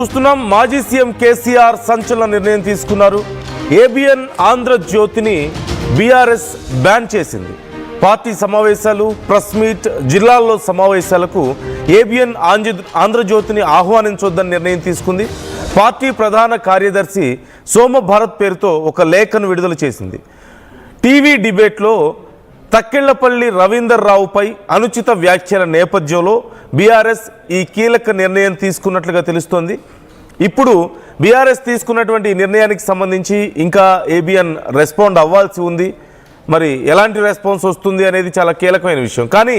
చూస్తున్నాం. మాజీ సీఎం కేసీఆర్ సంచలన నిర్ణయం తీసుకున్నారు. ఏబిఎన్ ఆంధ్రజ్యోతిని బీఆర్ఎస్ బ్యాన్ చేసింది. పార్టీ సమావేశాలు, ప్రెస్ మీట్, జిల్లాల్లో సమావేశాలకు ఏబిఎన్ ఆంధ్రజ్యోతిని ఆహ్వానించొద్దని నిర్ణయం తీసుకుంది. పార్టీ ప్రధాన కార్యదర్శి సోమభారత్ పేరుతో ఒక లేఖను విడుదల చేసింది. టీవీ డిబేట్లో తక్కెళ్లపల్లి రవీందర్ రావుపై అనుచిత వ్యాఖ్యల నేపథ్యంలో బీఆర్ఎస్ ఈ కీలక నిర్ణయం తీసుకున్నట్లుగా తెలుస్తోంది. ఇప్పుడు బీఆర్ఎస్ తీసుకున్నటువంటి ఈ నిర్ణయానికి సంబంధించి ఇంకా ఏబిఎన్ రెస్పాండ్ అవ్వాల్సి ఉంది. మరి ఎలాంటి రెస్పాన్స్ వస్తుంది అనేది చాలా కీలకమైన విషయం. కానీ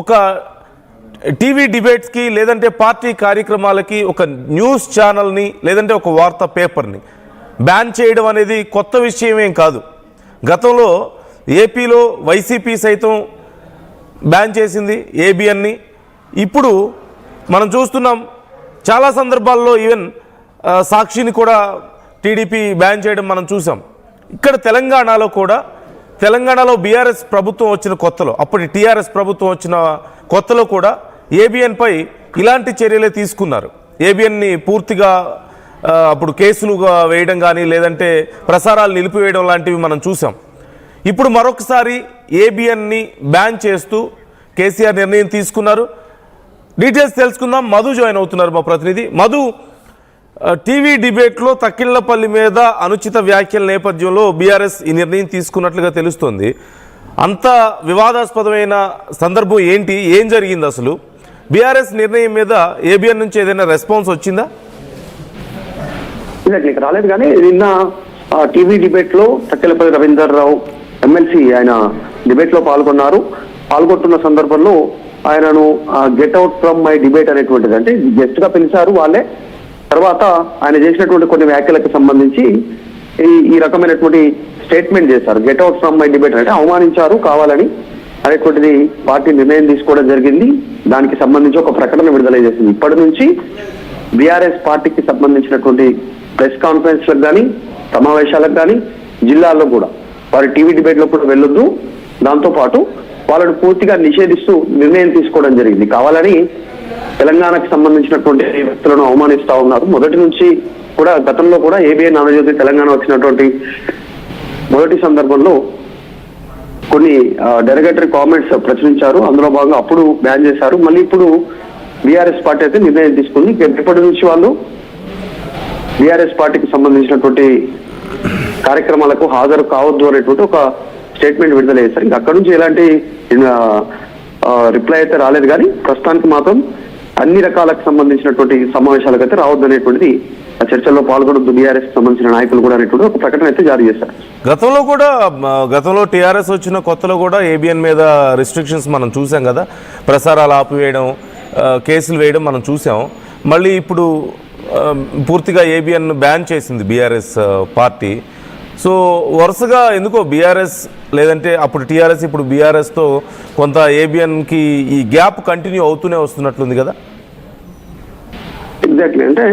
ఒక టీవీ డిబేట్స్కి లేదంటే పార్టీ కార్యక్రమాలకి ఒక న్యూస్ ఛానల్ని లేదంటే ఒక వార్తా పేపర్ని బ్యాన్ చేయడం అనేది కొత్త విషయమేం కాదు. గతంలో ఏపీలో వైసీపీ సైతం బ్యాన్ చేసింది ఏబిఎన్ని. ఇప్పుడు మనం చూస్తున్నాం చాలా సందర్భాల్లో ఈవెన్ సాక్షిని కూడా టీడీపీ బ్యాన్ చేయడం మనం చూసాం. ఇక్కడ తెలంగాణలో బీఆర్ఎస్ ప్రభుత్వం వచ్చిన కొత్తలో, అప్పటి టీఆర్ఎస్ ప్రభుత్వం వచ్చిన కొత్తలో కూడా ఏబిఎన్పై ఇలాంటి చర్యలే తీసుకున్నారు. ఏబిఎన్ని పూర్తిగా అప్పుడు కేసులుగా వేయడం కానీ లేదంటే ప్రసారాలు నిలిపివేయడం లాంటివి మనం చూసాం. ఇప్పుడు మరొకసారి ఏబిఎన్ని బ్యాన్ చేస్తూ కేసీఆర్ నిర్ణయం తీసుకున్నారు. డీటెయిల్స్ తెలుసుకుందాం. మధు జాయిన్ అవుతున్నారు, మా ప్రతినిధి. మధు, టీవీ డిబేట్లో తక్కిళ్లపల్లి మీద అనుచిత వ్యాఖ్యల నేపథ్యంలో బీఆర్ఎస్ ఈ నిర్ణయం తీసుకున్నట్లుగా తెలుస్తోంది. అంత వివాదాస్పదమైన సందర్భం ఏంటి? ఏం జరిగింది అసలు? బీఆర్ఎస్ నిర్ణయం మీద ఏబిఎన్ నుంచి ఏదైనా రెస్పాన్స్ వచ్చిందా? రాలేదు, కానీ నిన్న టీవీ డిబేట్ లో తక్కెళ్లపల్లి రవీందర్ రావు ఎమ్మెల్సీ ఆయన డిబేట్ లో పాల్గొంటున్న సందర్భంలో ఆయనను get out from my debate అనేటువంటిది, అంటే గెస్ట్ గా పిలిచారు వాళ్ళే. తర్వాత ఆయన చేసినటువంటి కొన్ని వ్యాఖ్యలకు సంబంధించి ఈ రకమైనటువంటి స్టేట్మెంట్ చేశారు. Get out from my debate అంటే అవమానించారు కావాలని అనేటువంటిది పార్టీ నిర్ణయం తీసుకోవడం జరిగింది. దానికి సంబంధించి ఒక ప్రకటన విడుదల చేసింది. ఇప్పటి నుంచి బీఆర్ఎస్ పార్టీకి సంబంధించినటువంటి ప్రెస్ కాన్ఫరెన్స్లకు కానీ సమావేశాలకు కానీ జిల్లాల్లో కూడా వారి టీవీ డిబేట్ లో కూడా వెళ్ళొద్దు, దాంతోపాటు వాళ్ళను పూర్తిగా నిషేధిస్తూ నిర్ణయం తీసుకోవడం జరిగింది. కావాలని తెలంగాణకు సంబంధించినటువంటి వ్యక్తులను అవమానిస్తా ఉన్నారు. మొదటి నుంచి కూడా గతంలో కూడా ఏబిఎన్ ఆంధ్రజ్యోతి తెలంగాణ వచ్చినటువంటి మొదటి సందర్భంలో కొన్ని డెరగేటరీ కామెంట్స్ ప్రచురించారు. అందులో భాగంగా అప్పుడు బ్యాన్ చేశారు. మళ్ళీ ఇప్పుడు బీఆర్ఎస్ పార్టీ అయితే నిర్ణయం తీసుకుంది. ఇప్పటి నుంచి వాళ్ళు బీఆర్ఎస్ పార్టీకి సంబంధించినటువంటి కార్యక్రమాలకు హాజరు కావద్దు అనేటువంటి ఒక స్టేట్మెంట్ విడుదల చేశారు. ఇంకా అక్కడ నుంచి ఎలాంటి రిప్లై అయితే రాలేదు, కానీ ప్రస్తుతానికి మాత్రం అన్ని రకాలకు సంబంధించినటువంటి సమావేశాలకు అయితే రావద్దు అనేటువంటిది ఆ చర్చల్లో పాల్గొనొద్దు బీఆర్ఎస్ సంబంధించిన నాయకులు కూడా అనేటువంటి ఒక ప్రకటన అయితే జారీ చేశారు. గతంలో టీఆర్ఎస్ వచ్చిన కొత్తలో కూడా ఏబిఎన్ మీద రిస్ట్రిక్షన్స్ మనం చూసాం కదా, ప్రసారాలు ఆపివేయడం, కేసులు వేయడం మనం చూసాం. మళ్ళీ ఇప్పుడు పూర్తిగా ఏబిఎన్ బ్యాన్ చేసింది బీఆర్ఎస్ పార్టీ. సో వరుసగా ఎందుకో బీఆర్ఎస్ లేదంటే అప్పుడు టీఆర్ఎస్ ఇప్పుడు బీఆర్ఎస్తో కొంత ఏబిఎన్కి ఈ గ్యాప్ కంటిన్యూ అవుతూనే వస్తున్నట్లుంది కదా? ఎగ్జాక్ట్లీ, అంటే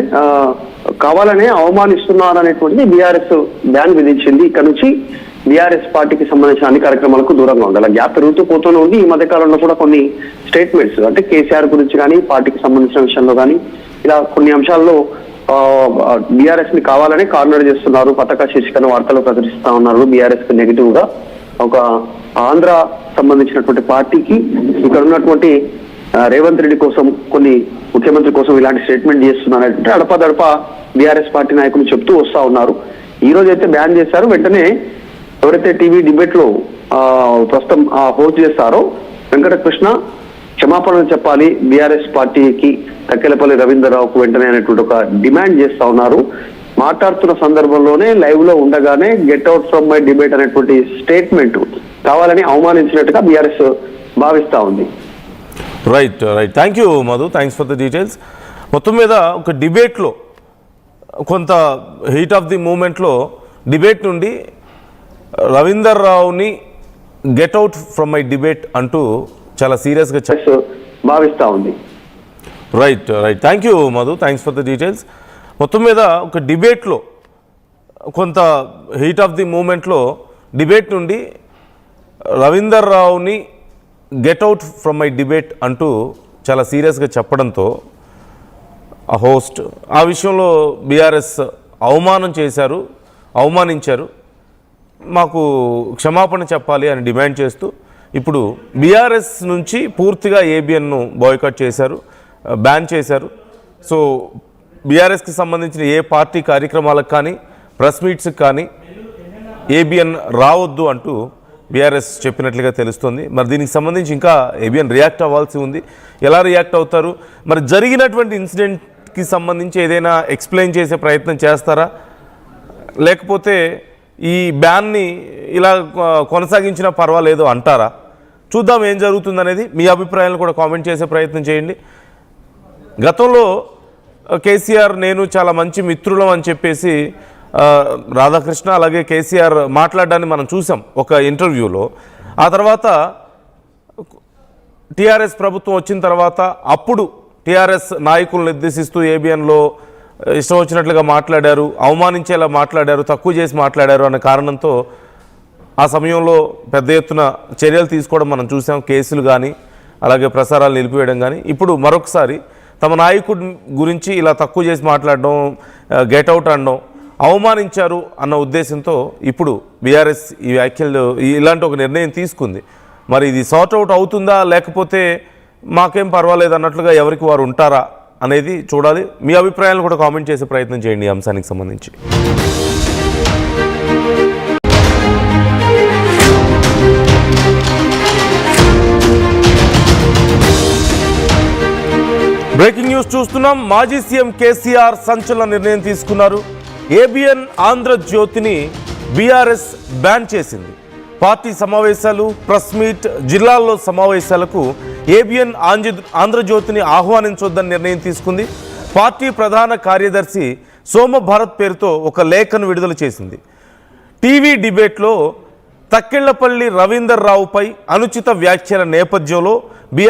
కావాలనే అవమానిస్తున్నారు అనేటువంటిది బీఆర్ఎస్ బ్యాన్ విధించింది. ఇక్కడ నుంచి బీఆర్ఎస్ పార్టీకి సంబంధించిన అన్ని కార్యక్రమాలకు దూరంగా ఉండాలి. గ్యాప్ పెరుగుతూ పోతూనే ఉంది. ఈ మధ్య కాలంలో కూడా కొన్ని స్టేట్మెంట్స్ అంటే కేసీఆర్ గురించి కానీ పార్టీకి సంబంధించిన విషయంలో కానీ ఇలా కొన్ని అంశాల్లో బీఆర్ఎస్ ని కావాలని కార్నర్ చేస్తున్నారు. పతాక శీర్షికను వార్తలు ప్రచురిస్తా ఉన్నారు. బీఆర్ఎస్ కి నెగిటివ్ గా ఒక ఆంధ్ర సంబంధించినటువంటి పార్టీకి ఇక్కడ ఉన్నటువంటి రేవంత్ రెడ్డి కోసం, కొన్ని ముఖ్యమంత్రి కోసం ఇలాంటి స్టేట్మెంట్ చేస్తున్నారంటే అడపదడప బీఆర్ఎస్ పార్టీ నాయకులు చెప్తూ వస్తా ఉన్నారు. ఈ రోజు అయితే బ్యాన్ చేశారు. వెంటనే ఎవరైతే టీవీ డిబేట్ లో ప్రస్తుతం హోస్ట్ చేస్తారో వెంకటకృష్ణ క్షమాపణలు చెప్పాలి బీఆర్ఎస్ పార్టీకి, తక్కెళ్లపల్లి రవీందర్ రావుకు వెంటనే అనేటువంటి ఒక డిమాండ్ చేస్తా ఉన్నారు. మాట్లాడుతున్న సందర్భంలోనే లైవ్ లో ఉండగానే get out from my debate అనేటువంటి స్టేట్మెంట్ కావాలని అవమానించినట్టుగా బీఆర్ఎస్ భావిస్తా ఉంది. Right. Thank you Madhu, thanks for the details. మొత్తం మీద ఒక డిబేట్లో కొంత హీట్ ఆఫ్ ది మూమెంట్లో డిబేట్ నుండి రవీందర్ రావుని get out from my debate అంటూ చాలా సీరియస్గా భావిస్తా ఉంది. Right. Thank you Madhu, thanks for the details. మొత్తం మీద ఒక డిబేట్లో కొంత హీట్ ఆఫ్ ది మూమెంట్లో డిబేట్ నుండి రవీందర్ రావుని get out from my debate అంటూ చాలా సీరియస్గా చెప్పడంతో ఆ హోస్ట్ ఆ విషయంలో బీఆర్ఎస్ అవమానించారు, మాకు క్షమాపణ చెప్పాలి అని డిమాండ్ చేస్తూ ఇప్పుడు బీఆర్ఎస్ నుంచి పూర్తిగా ఏబిఎన్ను బాయ్కాట్ చేశారు, బ్యాన్ చేశారు. సో బీఆర్ఎస్కి సంబంధించిన ఏ పార్టీ కార్యక్రమాలకు కానీ ప్రెస్ మీట్స్కి కానీ ఏబిఎన్ రావద్దు అంటూ బీఆర్ఎస్ చెప్పినట్లుగా తెలుస్తుంది. మరి దీనికి సంబంధించి ఇంకా ఏబిఎన్ రియాక్ట్ అవ్వాల్సి ఉంది. ఎలా రియాక్ట్ అవుతారు, మరి జరిగినటువంటి ఇన్సిడెంట్కి సంబంధించి ఏదైనా ఎక్స్ప్లెయిన్ చేసే ప్రయత్నం చేస్తారా, లేకపోతే ఈ బ్యాన్ని ఇలా కొనసాగించినా పర్వాలేదు అంటారా? చూద్దాం ఏం జరుగుతుందనేది. మీ అభిప్రాయాలను కూడా కామెంట్ చేసే ప్రయత్నం చేయండి. గతంలో కేసీఆర్ నేను చాలా మంచి మిత్రులం అని చెప్పేసి రాధాకృష్ణ అలాగే కేసీఆర్ మాట్లాడడాన్ని మనం చూసాం ఒక ఇంటర్వ్యూలో. ఆ తర్వాత టీఆర్ఎస్ ప్రభుత్వం వచ్చిన తర్వాత అప్పుడు టీఆర్ఎస్ నాయకులను నిర్దేశిస్తూ ఏబిఎన్లో ఇష్టం వచ్చినట్లుగా మాట్లాడారు, అవమానించేలా మాట్లాడారు, తక్కువ చేసి మాట్లాడారు అనే కారణంతో ఆ సమయంలో పెద్ద ఎత్తున చర్యలు తీసుకోవడం మనం చూసాం. కేసులు కానీ అలాగే ప్రసారాలు నిలిపివేయడం కానీ. ఇప్పుడు మరొకసారి తమ నాయకుడి గురించి ఇలా తక్కువ చేసి మాట్లాడడం, గెట్అవుట్ అనడం, అవమానించారు అన్న ఉద్దేశంతో ఇప్పుడు బీఆర్ఎస్ ఈ వ్యాఖ్యలు ఇలాంటి ఒక నిర్ణయం తీసుకుంది. మరి ఇది సార్ట్ అవుట్ అవుతుందా, లేకపోతే మాకేం పర్వాలేదు అన్నట్లుగా ఎవరికి వారు ఉంటారా అనేది చూడాలి. మీ అభిప్రాయాలను కూడా కామెంట్ చేసే ప్రయత్నం చేయండి ఈ అంశానికి సంబంధించి. బ్రేకింగ్ న్యూస్ చూస్తున్నాం. మాజీ సీఎం కేసీఆర్ సంచలన నిర్ణయం తీసుకున్నారు. ఏబిఎన్ ఆంధ్రజ్యోతిని బీఆర్ఎస్ బ్యాన్ చేసింది. పార్టీ సమావేశాలు, ప్రెస్ మీట్, జిల్లాల్లో సమావేశాలకు ఏబిఎన్ ఆంధ్రజ్యోతిని ఆహ్వానించొద్దని నిర్ణయం తీసుకుంది. పార్టీ ప్రధాన కార్యదర్శి సోమభారత్ పేరుతో ఒక లేఖను విడుదల చేసింది. టీవీ డిబేట్లో తక్కెళ్లపల్లి రవీందర్ రావుపై అనుచిత వ్యాఖ్యల నేపథ్యంలో